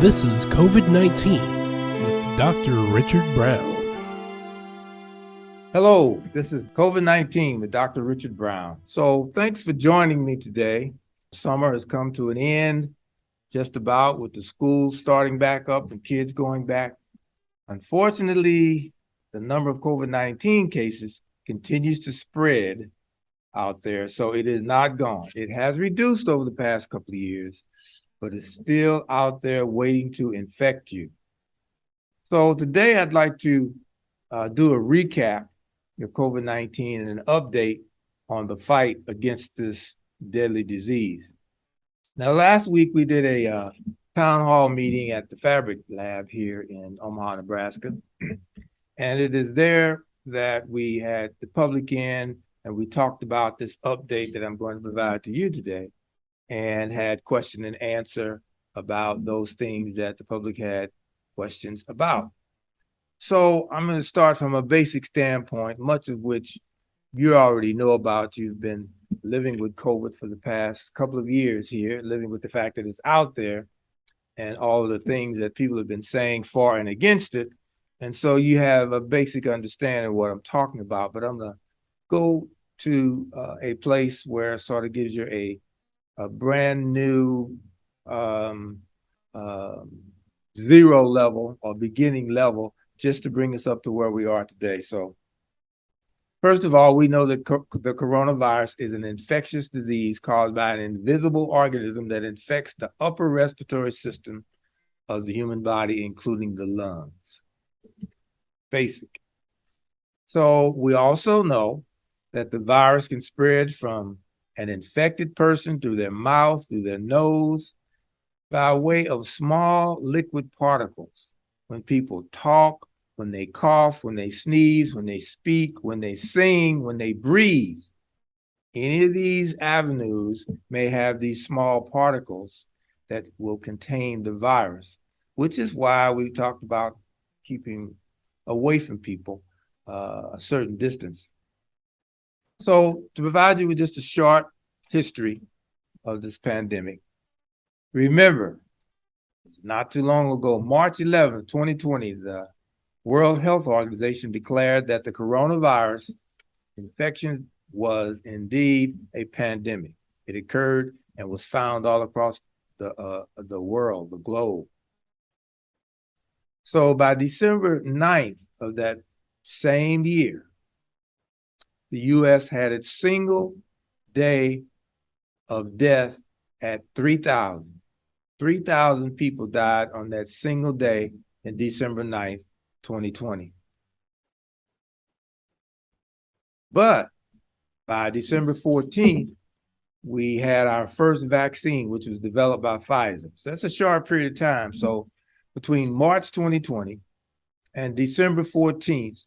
This is COVID-19 with Dr. Richard Brown. Hello, this is COVID-19 with Dr. Richard Brown. So thanks for joining me today. Summer has come to an end, just about, with the schools starting back up and kids going back. Unfortunately, the number of COVID-19 cases continues to spread out there, so it is not gone. It has reduced over the past couple of years, but it's still out there waiting to infect you. So today I'd like to do a recap of COVID-19 and an update on the fight against this deadly disease. Now, last week we did a town hall meeting at the Fabric Lab here in Omaha, Nebraska. And it is there that we had the public in, and we talked about this update that I'm going to provide to you today, and had question and answer about those things that the public had questions about. So I'm going to start from a basic standpoint, much of which you already know about. You've been living with COVID for the past couple of years here, living with the fact that it's out there and all of the things that people have been saying for and against it. And so you have a basic understanding of what I'm talking about, but I'm going to go to a place where it sort of gives you a brand new zero level or beginning level, just to bring us up to where we are today. So first of all, we know that the coronavirus is an infectious disease caused by an invisible organism that infects the upper respiratory system of the human body, including the lungs. Basic. So we also know that the virus can spread from an infected person through their mouth, through their nose, by way of small liquid particles. When people talk, when they cough, when they sneeze, when they speak, when they sing, when they breathe, any of these avenues may have these small particles that will contain the virus, which is why we talked about keeping away from people a certain distance. So to provide you with just a short history of this pandemic, remember, not too long ago, March 11th, 2020, the World Health Organization declared that the coronavirus infection was indeed a pandemic. It occurred and was found all across the world, the globe. So by December 9th of that same year, the U.S. had its single day of death at 3,000. 3,000 people died on that single day in December 9th, 2020. But by December 14th, we had our first vaccine, which was developed by Pfizer. So that's a short period of time. So between March 2020 and December 14th,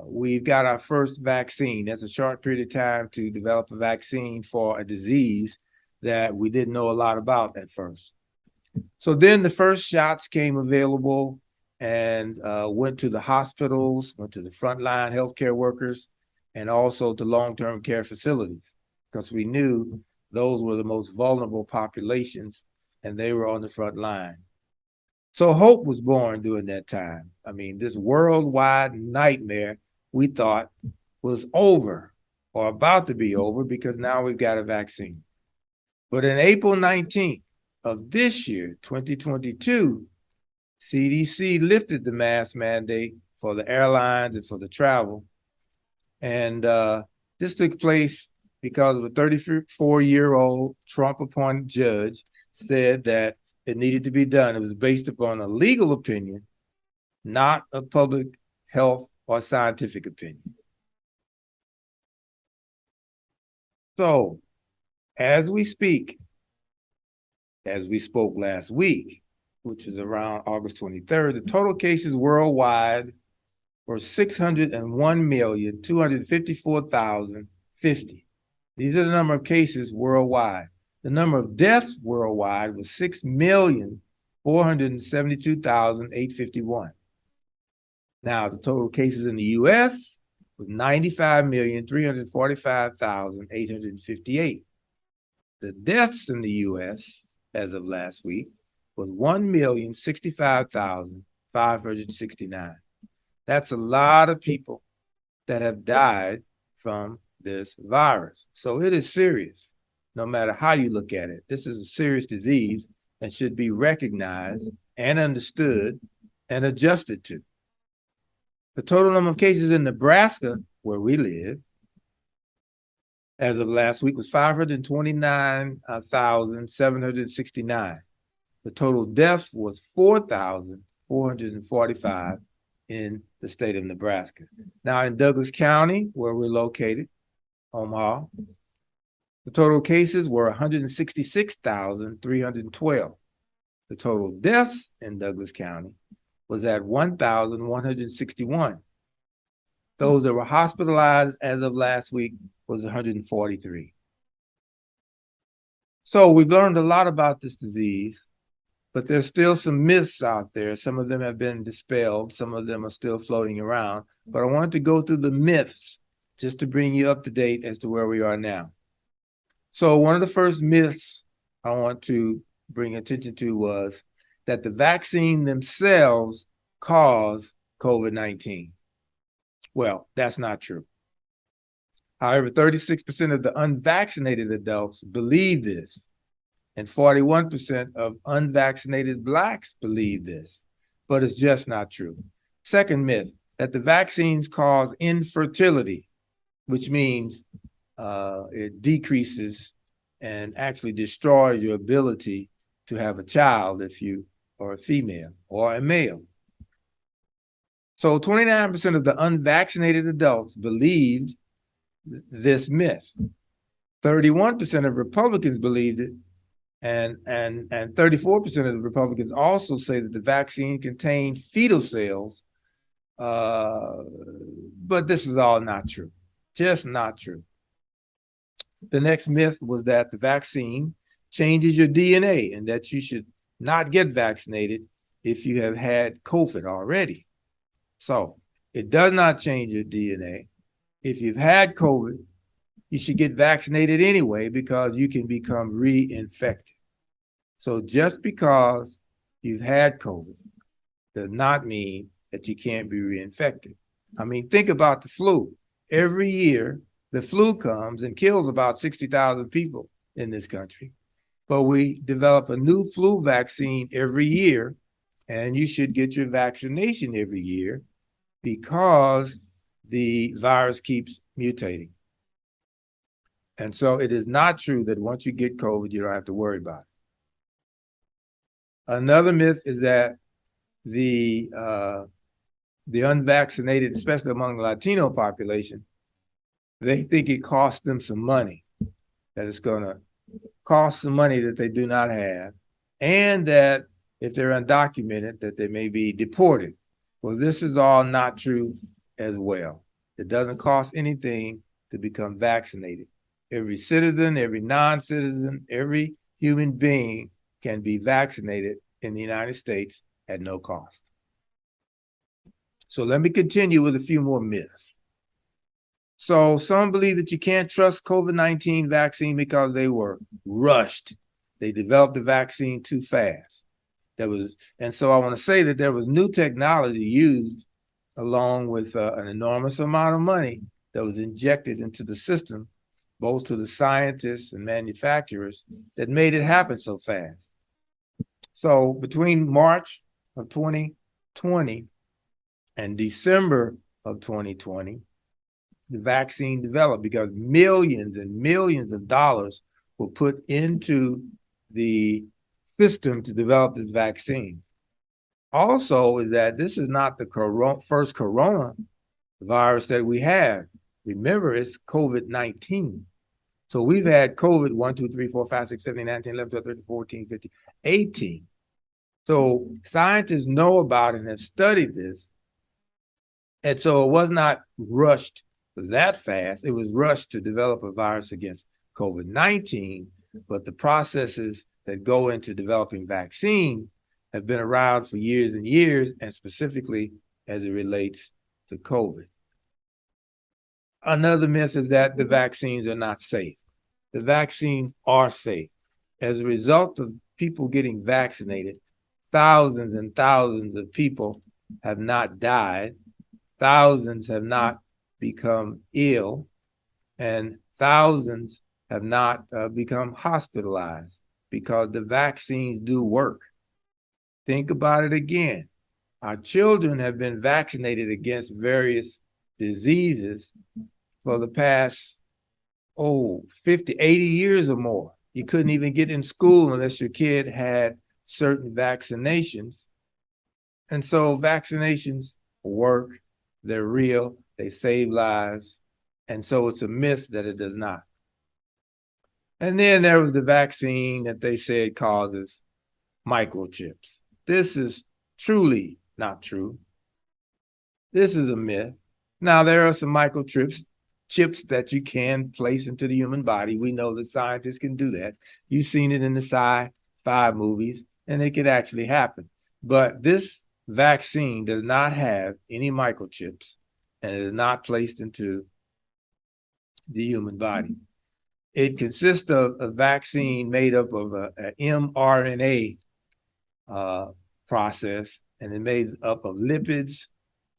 we've got our first vaccine. That's a short period of time to develop a vaccine for a disease that we didn't know a lot about at first. So then the first shots came available and went to the hospitals, went to the frontline healthcare workers, and also to long-term care facilities, because we knew those were the most vulnerable populations and they were on the front line. So hope was born during that time. I mean, this worldwide nightmare we thought was over or about to be over, because now we've got a vaccine. But in April 19th of this year, 2022, CDC lifted the mask mandate for the airlines and for the travel. And this took place because a 34-year-old Trump-appointed judge said that it needed to be done. It was based upon a legal opinion, not a public health or scientific opinion. So, as we speak, as we spoke last week, which is around August 23rd, the total cases worldwide were 601,254,050. These are the number of cases worldwide. The number of deaths worldwide was 6,472,851. Now, the total cases in the U.S. was 95,345,858. The deaths in the U.S. as of last week was 1,065,569. That's a lot of people that have died from this virus. So it is serious, no matter how you look at it. This is a serious disease and should be recognized and understood and adjusted to. The total number of cases in Nebraska, where we live, as of last week was 529,769. The total deaths was 4,445 in the state of Nebraska. Now in Douglas County, where we're located, Omaha, the total cases were 166,312. The total deaths in Douglas County was at 1,161. Those that were hospitalized as of last week was 143. So we've learned a lot about this disease, but there's still some myths out there. Some of them have been dispelled. Some of them are still floating around. But I wanted to go through the myths just to bring you up to date as to where we are now. So one of the first myths I want to bring attention to was that the vaccine themselves cause COVID-19. Well, that's not true. However, 36% of the unvaccinated adults believe this, and 41% of unvaccinated Blacks believe this, but it's just not true. Second myth, that the vaccines cause infertility, which means it decreases and actually destroys your ability to have a child if you are a female or a male. So 29% of the unvaccinated adults believed this myth. 31% of Republicans believed it, and 34% of the Republicans also say that the vaccine contained fetal cells, but this is all not true, just not true. The next myth was that the vaccine changes your DNA and that you should not get vaccinated if you have had COVID already. So it does not change your DNA. If you've had COVID, you should get vaccinated anyway because you can become reinfected. So just because you've had COVID does not mean that you can't be reinfected. I mean, think about the flu. Every year, the flu comes and kills about 60,000 people in this country. But we develop a new flu vaccine every year, and you should get your vaccination every year because the virus keeps mutating. And so it is not true that once you get COVID, you don't have to worry about it. Another myth is that the unvaccinated, especially among the Latino population, they think it costs them some money, that it's going to cost some money that they do not have, and that if they're undocumented, that they may be deported. Well, this is all not true as well. It doesn't cost anything to become vaccinated. Every citizen, every non-citizen, every human being can be vaccinated in the United States at no cost. So let me continue with a few more myths. So some believe that you can't trust COVID-19 vaccine because they were rushed. They developed the vaccine too fast. And so I want to say that there was new technology used along with an enormous amount of money that was injected into the system, both to the scientists and manufacturers, that made it happen so fast. So between March of 2020 and December of 2020, the vaccine developed because millions and millions of dollars were put into the system to develop this vaccine. Also, is that this is not the first coronavirus that we have. Remember, it's COVID-19. So we've had COVID 1, 2, 3, 4, 5, 6, 7, 8, 9, 10, 11, 12, 13, 14, 15, 18. So scientists know about it and have studied this. And so it was not rushed that fast. It was rushed to develop a virus against COVID-19, but the processes that go into developing vaccine have been around for years and years, and specifically as it relates to COVID. Another myth is that the vaccines are not safe. The vaccines are safe. As a result of people getting vaccinated, thousands and thousands of people have not died, thousands have not become ill, and thousands have not become hospitalized because the vaccines do work. Think about it again. Our children have been vaccinated against various diseases for the past 50, 80 years or more. You couldn't even get in school unless your kid had certain vaccinations. And so vaccinations work, they're real, they save lives. And so it's a myth that it does not. And then there was the vaccine that they said causes microchips. This is truly not true. This is a myth. Now, there are some microchips that you can place into the human body. We know that scientists can do that. You've seen it in the sci-fi movies, and it could actually happen. But this vaccine does not have any microchips, and it is not placed into the human body. It consists of a vaccine made up of an mRNA process, and it's made up of lipids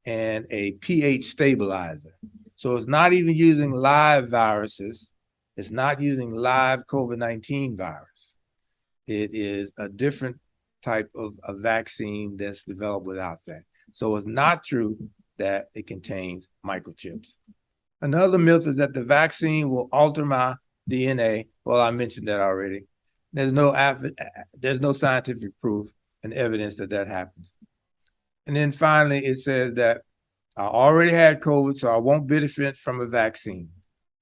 and a pH stabilizer. So it's not even using live viruses. It's not using live COVID-19 virus. It is a different type of a vaccine that's developed without that. So it's not true that it contains microchips. Another myth is that the vaccine will alter my DNA. Well, I mentioned that already. There's no scientific proof and evidence that that happens. And then finally, it says that I already had COVID, so I won't benefit from a vaccine.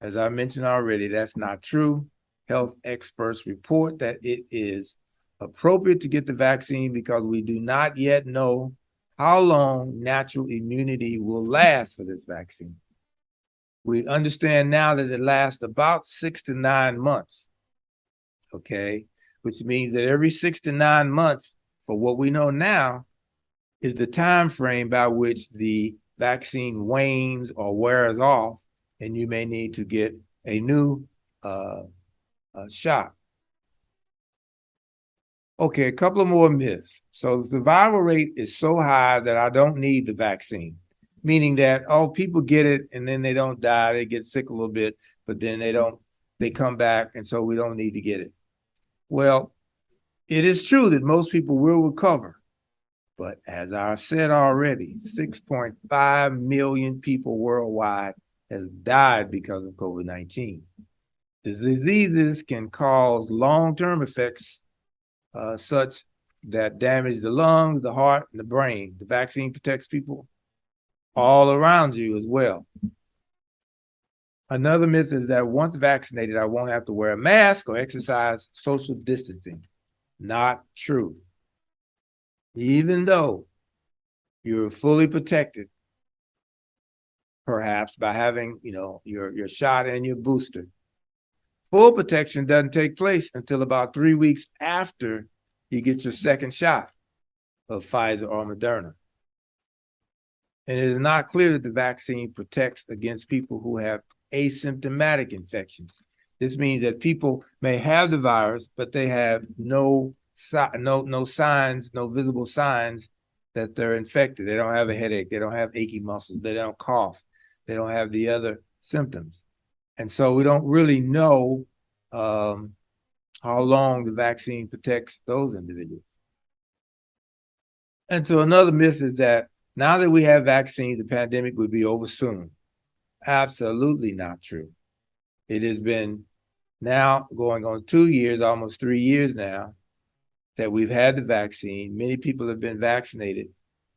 As I mentioned already, that's not true. Health experts report that it is appropriate to get the vaccine because we do not yet know how long natural immunity will last for this vaccine. We understand now that it lasts about 6 to 9 months, okay? Which means that every 6 to 9 months, for what we know now, is the time frame by which the vaccine wanes or wears off, and you may need to get a new shot. Okay, a couple of more myths. So the survival rate is so high that I don't need the vaccine, meaning that, people get it and then they don't die, they get sick a little bit, but then they come back, and so we don't need to get it. Well, it is true that most people will recover. But as I said already, 6.5 million people worldwide have died because of COVID-19. The diseases can cause long-term effects such that damage the lungs, the heart, and the brain. The vaccine protects people all around you as well. Another myth is that once vaccinated, I won't have to wear a mask or exercise social distancing. Not true. Even though you're fully protected, perhaps by having, your shot and your booster, full protection doesn't take place until about 3 weeks after you get your second shot of Pfizer or Moderna. And it is not clear that the vaccine protects against people who have asymptomatic infections. This means that people may have the virus, but they have no signs, no visible signs that they're infected. They don't have a headache. They don't have achy muscles. They don't cough. They don't have the other symptoms. And so we don't really know how long the vaccine protects those individuals. And so another myth is that now that we have vaccines, the pandemic will be over soon. Absolutely not true. It has been now going on 2 years, almost 3 years now, that we've had the vaccine. Many people have been vaccinated,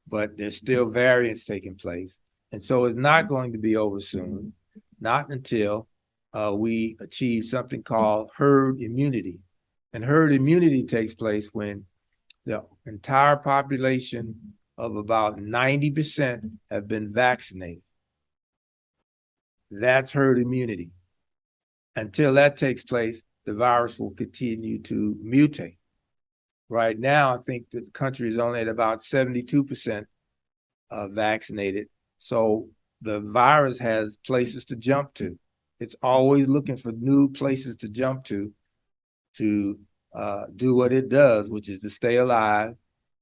but there's still variants taking place. And so it's not going to be over soon, not until we achieve something called herd immunity. And herd immunity takes place when the entire population of about 90% have been vaccinated. That's herd immunity. Until that takes place, the virus will continue to mutate. Right now, I think the country is only at about 72% vaccinated. So the virus has places to jump to. It's always looking for new places to jump to do what it does, which is to stay alive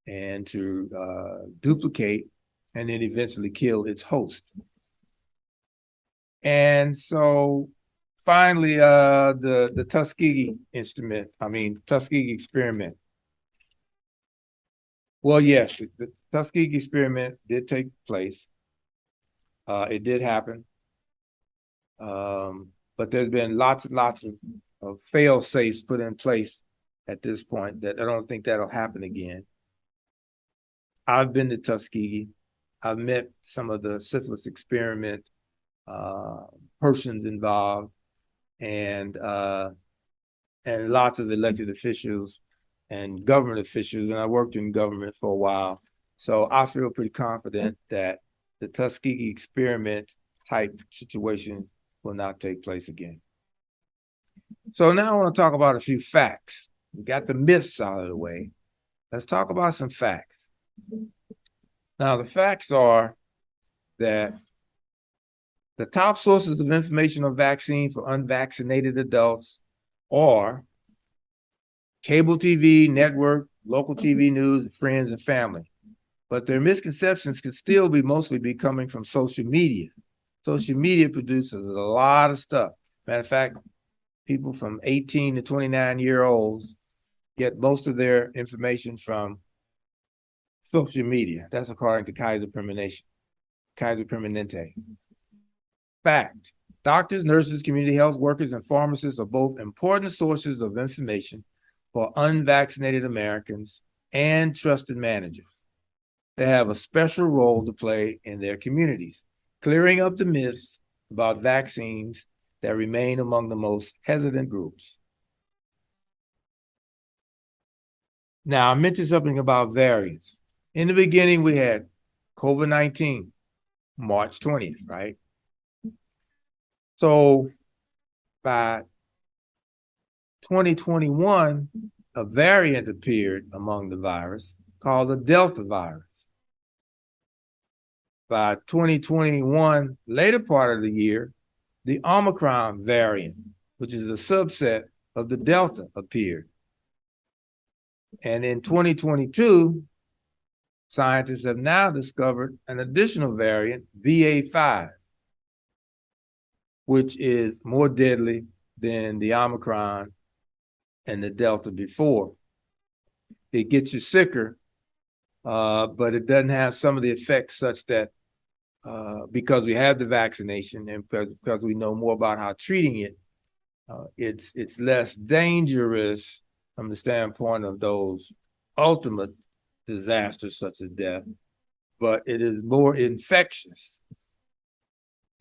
and to duplicate and then eventually kill its host. And so finally, the Tuskegee Tuskegee experiment. Well, yes, the Tuskegee experiment did take place. It did happen. But there's been lots and lots of fail safes put in place at this point that I don't think that'll happen again. I've been to Tuskegee. I've met some of the syphilis experiment persons involved, and lots of elected officials and government officials, and I worked in government for a while. So I feel pretty confident that the Tuskegee experiment type situation will not take place again. So now I want to talk about a few facts. We got the myths out of the way. Let's talk about some facts. Now, the facts are that the top sources of information on vaccine for unvaccinated adults are cable TV, network, local TV news, friends, and family. But their misconceptions could still mostly be coming from social media. Social media produces a lot of stuff. Matter of fact, people from 18 to 29-year-olds get most of their information from social media. That's according to Kaiser Permanente. Fact: doctors, nurses, community health workers, and pharmacists are both important sources of information for unvaccinated Americans and trusted managers. They have a special role to play in their communities, clearing up the myths about vaccines that remain among the most hesitant groups. Now, I mentioned something about variants. In the beginning, we had COVID-19, March 20th, right? So by 2021, a variant appeared among the virus called the Delta virus. By 2021, later part of the year, the Omicron variant, which is a subset of the Delta, appeared. And in 2022, scientists have now discovered an additional variant, BA.5, which is more deadly than the Omicron and the Delta before. It gets you sicker, but it doesn't have some of the effects such that because we have the vaccination and because we know more about how treating it, it's less dangerous from the standpoint of those ultimate disasters such as death, but it is more infectious.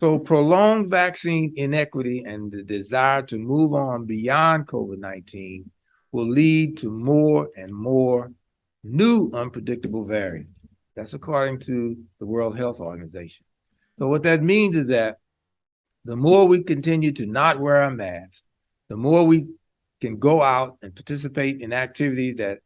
So prolonged vaccine inequity and the desire to move on beyond COVID-19 will lead to more and more new unpredictable variants. That's according to the World Health Organization. So what that means is that the more we continue to not wear our masks, the more we can go out and participate in activities that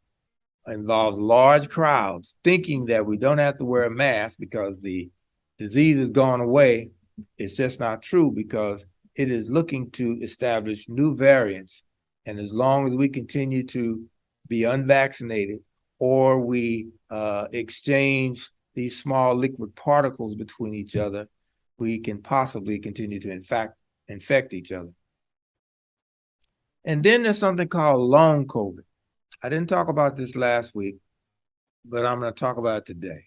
involve large crowds, thinking that we don't have to wear a mask because the disease has gone away. It's just not true, because it is looking to establish new variants. And as long as we continue to be unvaccinated, or we exchange these small liquid particles between each other, we can possibly continue to infect each other. And then there's something called long COVID. I didn't talk about this last week, but I'm going to talk about it today.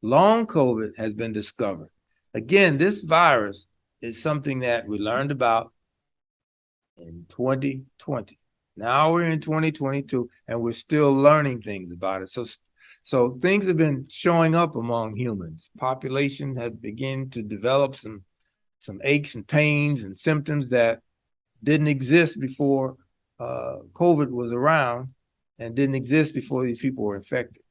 Long COVID has been discovered. Again, this virus is something that we learned about in 2020. Now we're in 2022, and we're still learning things about it. So things have been showing up among humans. Populations have begun to develop some aches and pains and symptoms that didn't exist before COVID was around, and didn't exist before these people were infected.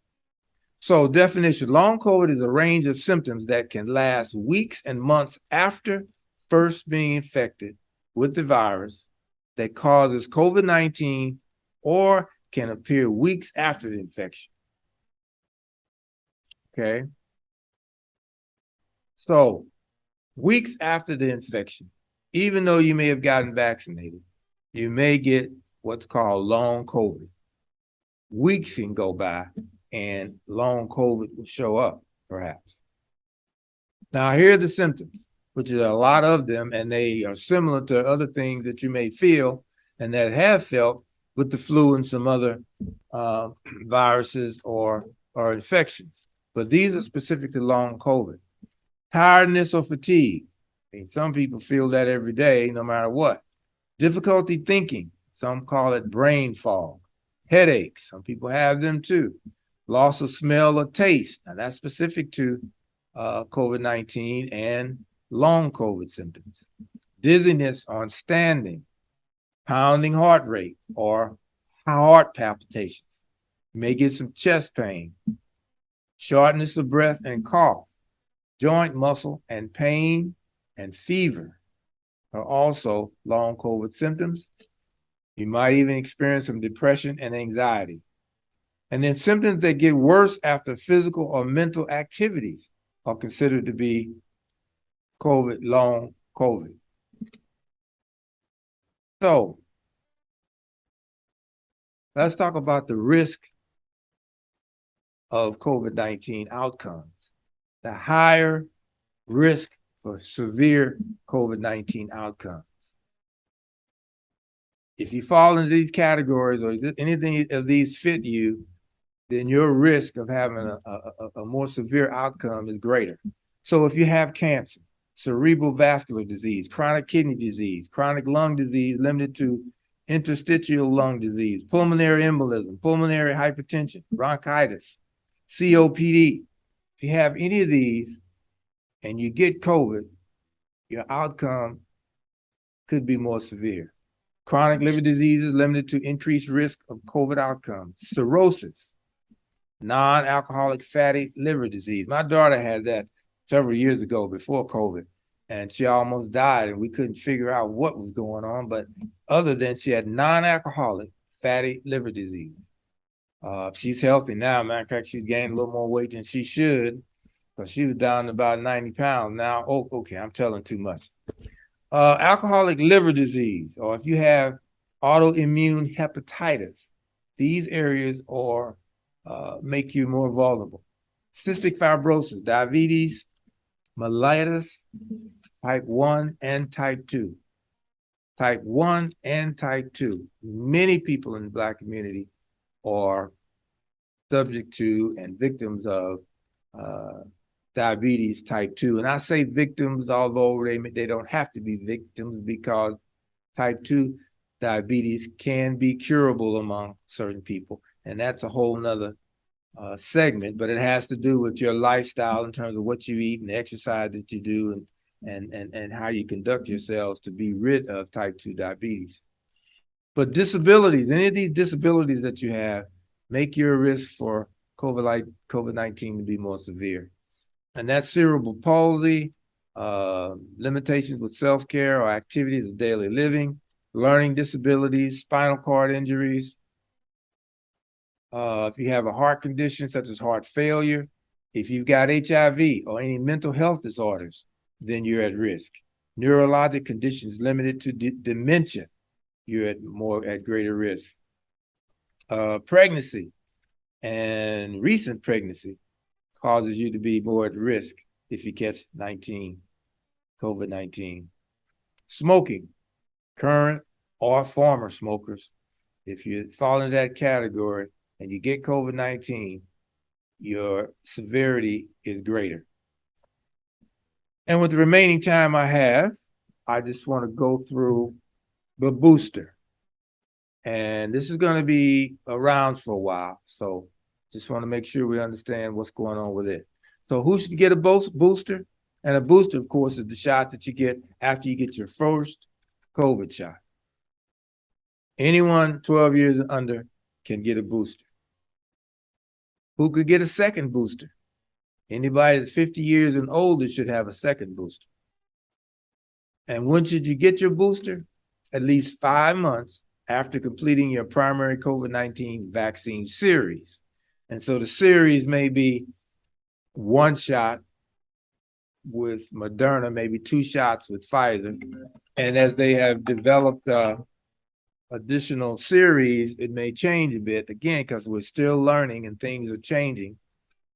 So definition: long COVID is a range of symptoms that can last weeks and months after first being infected with the virus that causes COVID-19, or can appear weeks after the infection. Okay. So weeks after the infection, even though you may have gotten vaccinated, you may get what's called long COVID. Weeks can go by and long COVID will show up, perhaps. Now, here are the symptoms, which is a lot of them, and they are similar to other things that you may feel and that have felt with the flu and some other viruses or infections. But these are specific to long COVID. Tiredness or fatigue. I mean, some people feel that every day, no matter what. Difficulty thinking. Some call it brain fog. Headaches. Some people have them too. Loss of smell or taste. Now, that's specific to COVID-19 and long COVID symptoms. Dizziness on standing. Pounding heart rate or heart palpitations. You may get some chest pain. Shortness of breath and cough. Joint muscle and pain and fever are also long COVID symptoms. You might even experience some depression and anxiety. And then symptoms that get worse after physical or mental activities are considered to be COVID, long COVID. So let's talk about the risk of COVID-19 outcomes. The higher risk for severe COVID-19 outcomes. If you fall into these categories or anything of these fit you, then your risk of having a more severe outcome is greater. So if you have cancer, cerebral vascular disease, chronic kidney disease, chronic lung disease limited to interstitial lung disease, pulmonary embolism, pulmonary hypertension, bronchitis, COPD, if you have any of these and you get COVID, your outcome could be more severe. Chronic liver disease is limited to increased risk of COVID outcomes. Cirrhosis, non-alcoholic fatty liver disease. My daughter had that several years ago before COVID, and she almost died, and we couldn't figure out what was going on, but other than she had non-alcoholic fatty liver disease. She's healthy now. Matter of fact, she's gained a little more weight than she should, because she was down to about 90 pounds now. Oh, okay, I'm telling too much. Alcoholic liver disease, or if you have autoimmune hepatitis, these areas are make you more vulnerable. Cystic fibrosis, diabetes, mellitus, type 1 and type 2. Type 1 and type 2. Many people in the Black community are subject to and victims of diabetes type 2. And I say victims, although they don't have to be victims, because type 2 diabetes can be curable among certain people. And that's a whole nother segment, but it has to do with your lifestyle in terms of what you eat and the exercise that you do and how you conduct yourselves to be rid of type 2 diabetes. But disabilities, any of these disabilities that you have, make your risk for COVID-19 to be more severe. And that's cerebral palsy, limitations with self-care or activities of daily living, learning disabilities, spinal cord injuries. If you have a heart condition such as heart failure, if you've got HIV or any mental health disorders, then you're at risk. Neurologic conditions limited to dementia, you're at greater risk. Pregnancy and recent pregnancy causes you to be more at risk if you catch COVID-19. Smoking, current or former smokers, if you fall into that category and you get COVID-19, your severity is greater. And with the remaining time I have, I just want to go through the booster. And this is going to be around for a while. So just want to make sure we understand what's going on with it. So who should get a booster? And a booster, of course, is the shot that you get after you get your first COVID shot. Anyone 12 years and under can get a booster. Who could get a second booster? Anybody that's 50 years and older should have a second booster. And when should you get your booster? At least 5 months after completing your primary COVID-19 vaccine series. And so the series may be 1 shot with Moderna, maybe 2 shots with Pfizer. And as they have developed additional series, it may change a bit again because we're still learning and things are changing.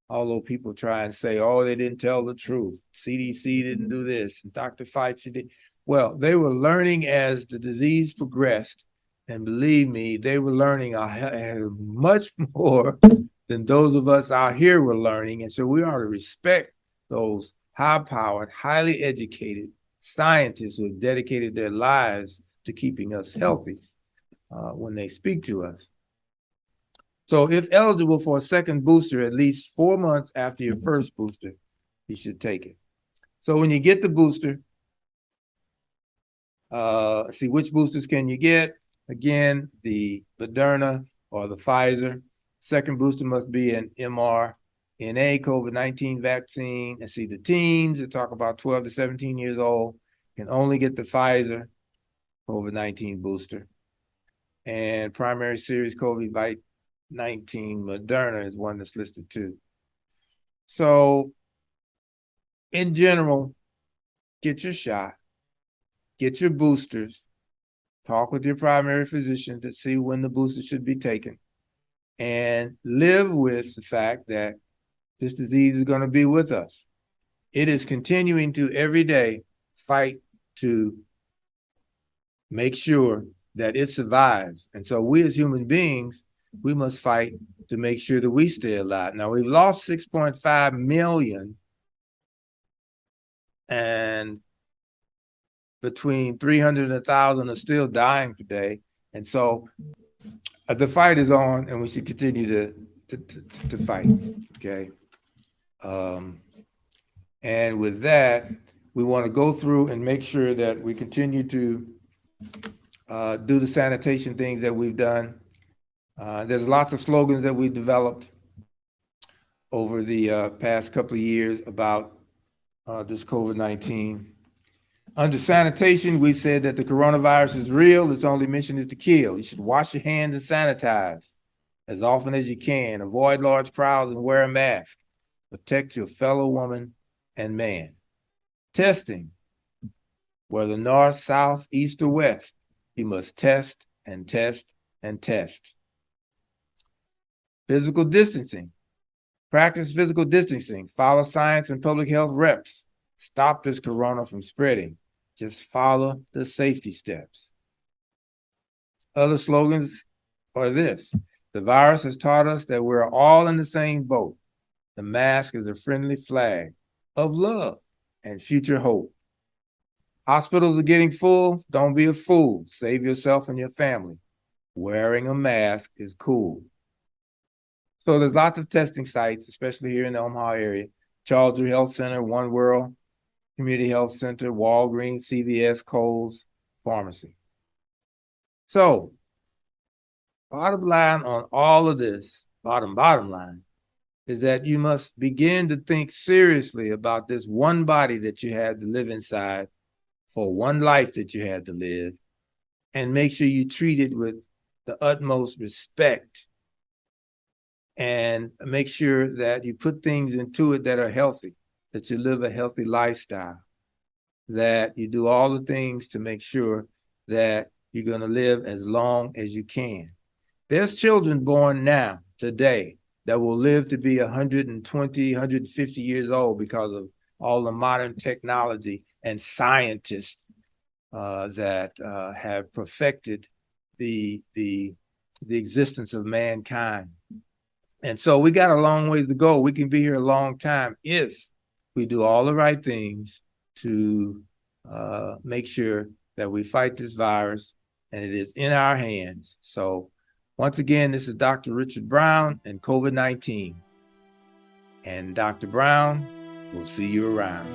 Although people try and say, oh, they didn't tell the truth. CDC didn't do this, and Dr. Fauci did. Well, they were learning as the disease progressed. And believe me, they were learning much more than those of us out here were learning. And so we ought to respect those high-powered, highly educated scientists who have dedicated their lives to keeping us healthy when they speak to us. So if eligible for a second booster, at least 4 months after your first booster, you should take it. So when you get the booster, see which boosters can you get? Again, the Moderna or the Pfizer. Second booster must be an mRNA COVID-19 vaccine. And see the teens that talk about 12 to 17 years old can only get the Pfizer COVID-19 booster. And primary series COVID-19 Moderna is one that's listed too. So in general, get your shot, get your boosters, talk with your primary physician to see when the booster should be taken, and live with the fact that this disease is going to be with us. It is continuing to every day fight to make sure that it survives. And so we as human beings, we must fight to make sure that we stay alive. Now, we've lost 6.5 million, and between 300 and 1,000 are still dying today. And so the fight is on, and we should continue to fight, okay? And with that, we want to go through and make sure that we continue to do the sanitation things that we've done. There's lots of slogans that we developed over the past couple of years about this COVID-19. Under sanitation, we said that the coronavirus is real. Its only mission is to kill. You should wash your hands and sanitize as often as you can. Avoid large crowds and wear a mask. Protect your fellow woman and man. Testing, whether north, south, east, or west, you must test and test and test. Physical distancing. Practice physical distancing. Follow science and public health reps. Stop this corona from spreading. Just follow the safety steps. Other slogans are this: the virus has taught us that we're all in the same boat. The mask is a friendly flag of love and future hope. Hospitals are getting full. Don't be a fool. Save yourself and your family. Wearing a mask is cool. So there's lots of testing sites, especially here in the Omaha area. Charles Drew Health Center, One World Community Health Center, Walgreens, CVS, Kohl's, pharmacy. So bottom line on all of this, bottom line, is that you must begin to think seriously about this one body that you have to live inside, for one life that you had to live, and make sure you treat it with the utmost respect, and make sure that you put things into it that are healthy, that you live a healthy lifestyle, that you do all the things to make sure that you're going to live as long as you can. There's children born now, today, that will live to be 120, 150 years old because of all the modern technology and scientists that have perfected the existence of mankind. And so we got a long ways to go. We can be here a long time if we do all the right things to make sure that we fight this virus, and it is in our hands. So once again, this is Dr. Richard Brown and COVID-19. And Dr. Brown, we'll see you around.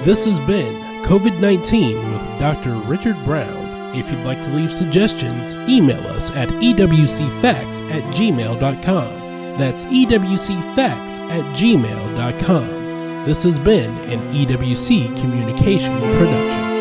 This has been COVID-19 with Dr. Richard Brown. If you'd like to leave suggestions, email us at ewcfacts@gmail.com. That's ewcfacts@gmail.com. This has been an EWC Communication production.